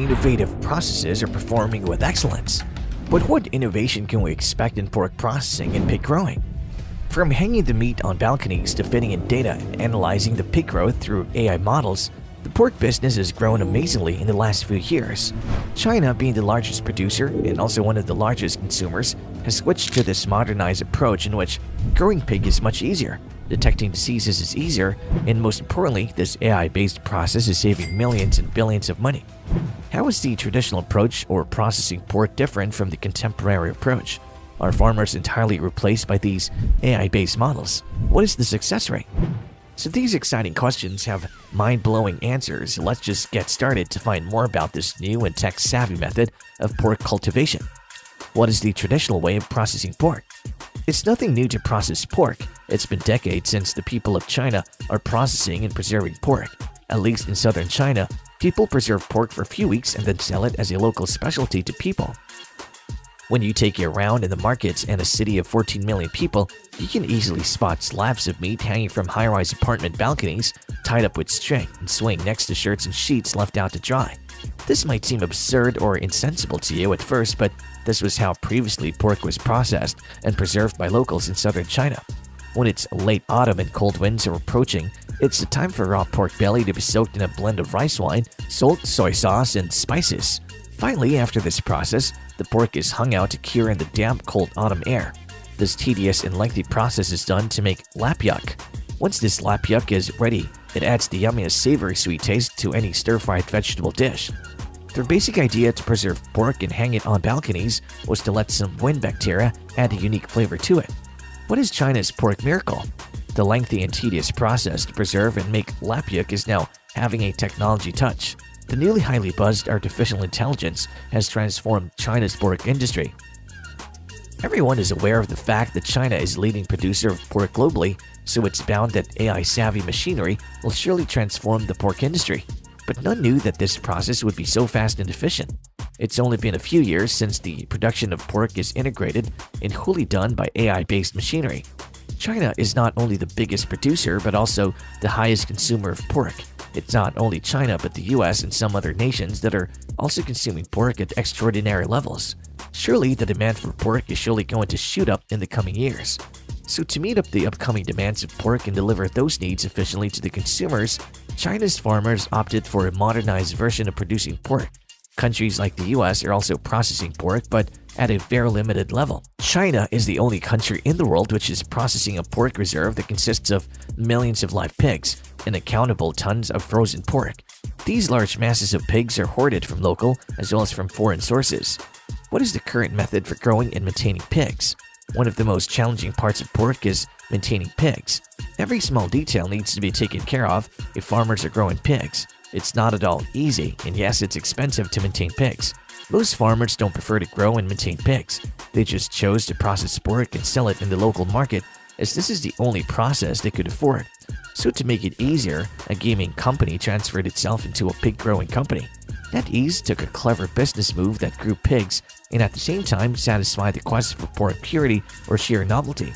innovative processes are performing with excellence. But what innovation can we expect in pork processing and pig growing? From hanging the meat on balconies to fitting in data and analyzing the pig growth through AI models, the pork business has grown amazingly in the last few years. China, being the largest producer and also one of the largest consumers, has switched to this modernized approach in which growing pig is much easier, detecting diseases is easier, and most importantly, this AI-based process is saving millions and billions of money. How is the traditional approach or processing pork different from the contemporary approach? Are farmers entirely replaced by these AI-based models? What is the success rate? So these exciting questions have mind-blowing answers. Let's just get started to find more about this new and tech-savvy method of pork cultivation. What is the traditional way of processing pork? It's nothing new to process pork. It's been decades since the people of China are processing and preserving pork. At least in southern China, people preserve pork for a few weeks and then sell it as a local specialty to people. When you take a round in the markets in a city of 14 million people, you can easily spot slabs of meat hanging from high-rise apartment balconies, tied up with string and swaying next to shirts and sheets left out to dry. This might seem absurd or insensible to you at first, but this was how previously pork was processed and preserved by locals in southern China. When it's late autumn and cold winds are approaching, it's the time for raw pork belly to be soaked in a blend of rice wine, salt, soy sauce, and spices. Finally, after this process, the pork is hung out to cure in the damp, cold autumn air. This tedious and lengthy process is done to make lapyuk. Once this lapyuk is ready, it adds the yummiest savory sweet taste to any stir-fried vegetable dish. Their basic idea to preserve pork and hang it on balconies was to let some wind bacteria add a unique flavor to it. What is China's pork miracle? The lengthy and tedious process to preserve and make lapyuk is now having a technology touch. The newly highly buzzed artificial intelligence has transformed China's pork industry. Everyone is aware of the fact that China is the leading producer of pork globally, so it's bound that AI-savvy machinery will surely transform the pork industry. But none knew that this process would be so fast and efficient. It's only been a few years since the production of pork is integrated and wholly done by AI-based machinery. China is not only the biggest producer but also the highest consumer of pork. It's not only China but the US and some other nations that are also consuming pork at extraordinary levels. Surely the demand for pork is surely going to shoot up in the coming years. So to meet up the upcoming demands of pork and deliver those needs efficiently to the consumers, China's farmers opted for a modernized version of producing pork. Countries like the US are also processing pork, but at a very limited level. China is the only country in the world which is processing a pork reserve that consists of millions of live pigs and uncountable tons of frozen pork. These large masses of pigs are hoarded from local as well as from foreign sources. What is the current method for growing and maintaining pigs? One of the most challenging parts of pork is maintaining pigs. Every small detail needs to be taken care of if farmers are growing pigs. It's not at all easy, and yes, it's expensive to maintain pigs. Most farmers don't prefer to grow and maintain pigs. They just chose to process pork and sell it in the local market, as this is the only process they could afford. So to make it easier, a gaming company transferred itself into a pig-growing company. NetEase took a clever business move that grew pigs and at the same time satisfied the quest for pork purity or sheer novelty.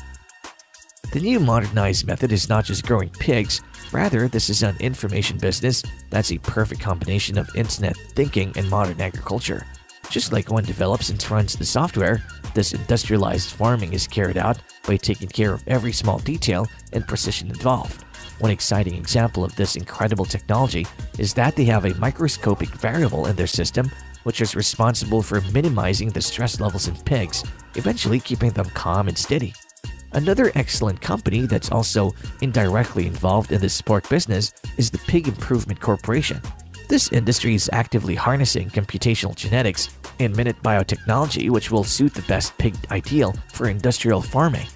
The new modernized method is not just growing pigs, rather this is an information business that's a perfect combination of internet thinking and modern agriculture. Just like one develops and runs the software, this industrialized farming is carried out by taking care of every small detail and precision involved. One exciting example of this incredible technology is that they have a microscopic variable in their system which is responsible for minimizing the stress levels in pigs, eventually keeping them calm and steady. Another excellent company that's also indirectly involved in this pork business is the Pig Improvement Corporation. This industry is actively harnessing computational genetics and minute biotechnology which will suit the best pig ideal for industrial farming.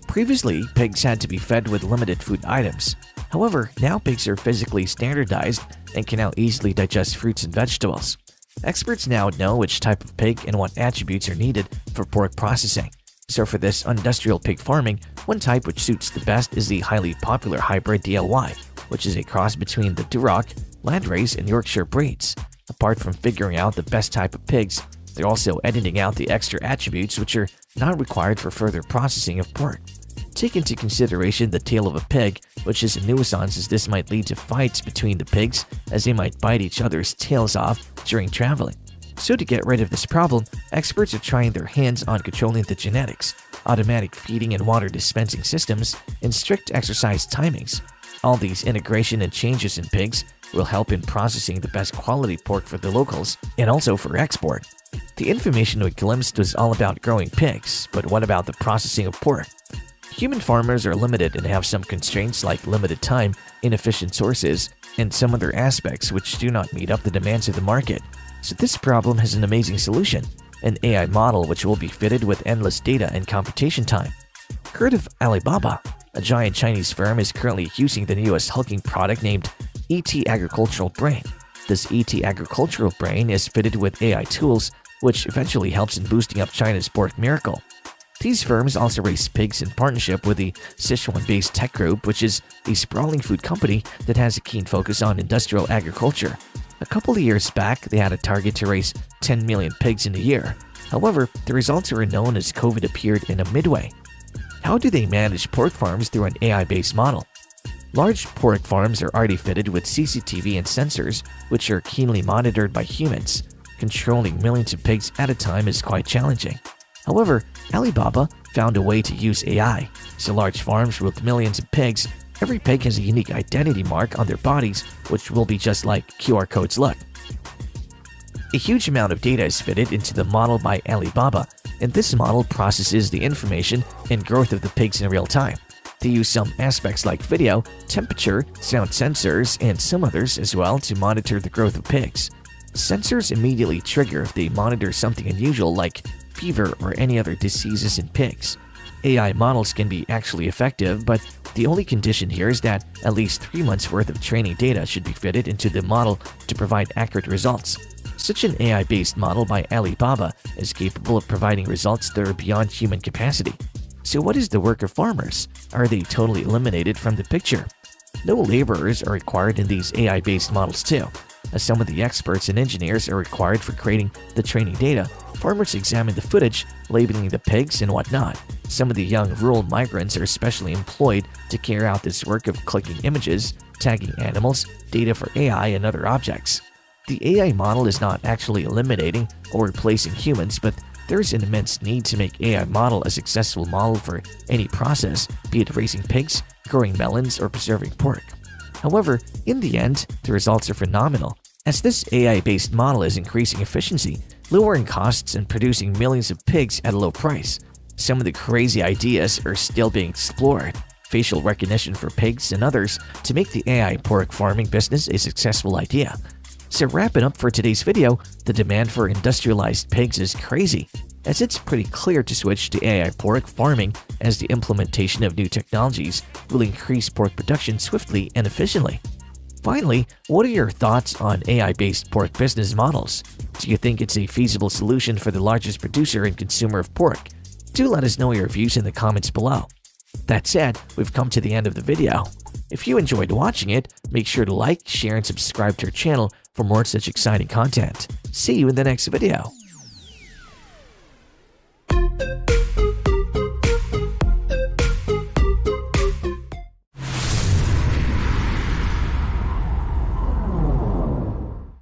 Previously, pigs had to be fed with limited food items. However, now pigs are physically standardized and can now easily digest fruits and vegetables. Experts now know which type of pig and what attributes are needed for pork processing. So for this industrial pig farming, one type which suits the best is the highly popular hybrid DLY, which is a cross between the Duroc, Landrace, and Yorkshire breeds. Apart from figuring out the best type of pigs, they're also editing out the extra attributes which are not required for further processing of pork. Take into consideration the tail of a pig, which is a nuisance as this might lead to fights between the pigs as they might bite each other's tails off during traveling. So to get rid of this problem, experts are trying their hands on controlling the genetics, automatic feeding and water dispensing systems, and strict exercise timings. All these integration and changes in pigs will help in processing the best quality pork for the locals and also for export. The information we glimpsed was all about growing pigs, but what about the processing of pork? Human farmers are limited and have some constraints like limited time, inefficient sources, and some other aspects which do not meet up the demands of the market. So this problem has an amazing solution, an AI model which will be fitted with endless data and computation time. Heard of Alibaba? A giant Chinese firm is currently using the newest hulking product named ET Agricultural Brain. This ET Agricultural Brain is fitted with AI tools which eventually helps in boosting up China's pork miracle. These firms also raise pigs in partnership with the Sichuan-based Tech Group, which is a sprawling food company that has a keen focus on industrial agriculture. A couple of years back, they had a target to raise 10 million pigs in a year. However, the results were known as COVID appeared in a midway. How do they manage pork farms through an AI-based model? Large pork farms are already fitted with CCTV and sensors, which are keenly monitored by humans. Controlling millions of pigs at a time is quite challenging. However, Alibaba found a way to use AI. So large farms with millions of pigs, every pig has a unique identity mark on their bodies, which will be just like QR codes look. A huge amount of data is fitted into the model by Alibaba, and this model processes the information and growth of the pigs in real time. They use some aspects like video, temperature, sound sensors, and some others as well to monitor the growth of pigs. Sensors immediately trigger if they monitor something unusual like fever or any other diseases in pigs. AI models can be actually effective, but the only condition here is that at least 3 months worth of training data should be fitted into the model to provide accurate results. Such an AI-based model by Alibaba is capable of providing results that are beyond human capacity. So what is the work of farmers? Are they totally eliminated from the picture? No laborers are required in these AI-based models too, as some of the experts and engineers are required for creating the training data. Farmers examine the footage, labeling the pigs and whatnot. Some of the young rural migrants are especially employed to carry out this work of clicking images, tagging animals, data for AI and other objects. The AI model is not actually eliminating or replacing humans, but there is an immense need to make AI model a successful model for any process, be it raising pigs, growing melons, or preserving pork. However, in the end, the results are phenomenal, as this AI-based model is increasing efficiency, lowering costs, and producing millions of pigs at a low price. Some of the crazy ideas are still being explored, facial recognition for pigs and others, to make the AI pork farming business a successful idea. So wrapping up for today's video, the demand for industrialized pigs is crazy, as it's pretty clear to switch to AI pork farming, as the implementation of new technologies will increase pork production swiftly and efficiently. Finally, what are your thoughts on AI-based pork business models? Do you think it's a feasible solution for the largest producer and consumer of pork? Do let us know your views in the comments below. That said, we've come to the end of the video. If you enjoyed watching it, make sure to like, share, and subscribe to our channel for more such exciting content. See you in the next video.